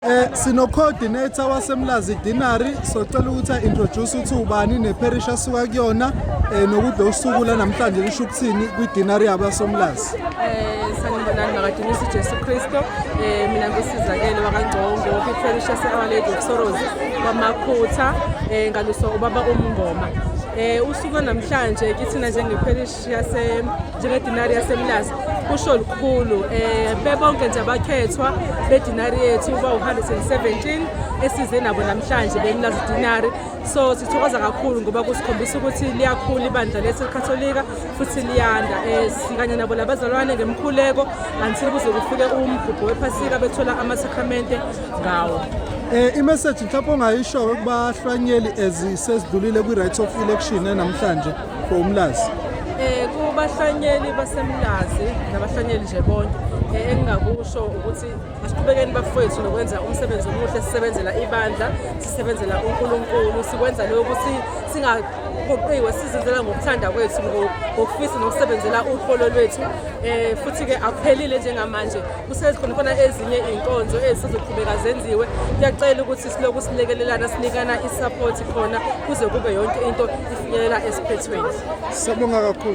Sino-coordinator waseMlazi Dinari, socela ukuthi introduce ukuthi ubani neparish asuka kuyona nokuthi usuku la namhlanje lisho ukuthini kwi-Dinari yabasoMlazi. Sanibonani makadinisa uJesu Kristo. Mina ngusizakele wakangcongo kwiparish yase-Our Lady of Sorrows kwaMakhutha ngaluswa ubaba uMngoma. Usuku namhlanje kithina njengeparish njenge-Dinari yaseMlazi kusho lukhulu. Bebonke nje abakhethwa beDinari yethu uba u-117 esize nabo namhlanje beMlazi Dinari. So sithokoza kakhulu ngoba kusikhombisa ukuthi liyakhula ibandla lesikatholika futhi liyanda. Sikanye nabo labazalwane ngemkhuleko until kuze kufike umgubho wephasika bethola amasakramente ngawo. I-message mhlawumbe ongayisho kubahlwanyeli ezisedlulile kwi-right of election namhlanje for uMlazi. Kubahlwanyeli baseMlazi nabahlwanyeli nje bonke engingakusho ukuthi asiqhubekeni bafowethu nokwenza umsebenzi omuhle, sisebenzela ibandla, sisebenzela uNkulunkulu, sikwenza lokho singagoqiwe, sizenzela ngokuthanda kwethu, ngokufisa nokusebenzela uhlolo lwethu. Futhi-ke akuphelile njengamanje, kusekhona ezinye iy'nkonzo ezizoqhubeka zenziwe. Ngiyacela ukuthi siloku silekelelana, sinikana i-support khona kuze kube yonke into ifinyelela esiphethweni. Siyabonga kakhulu.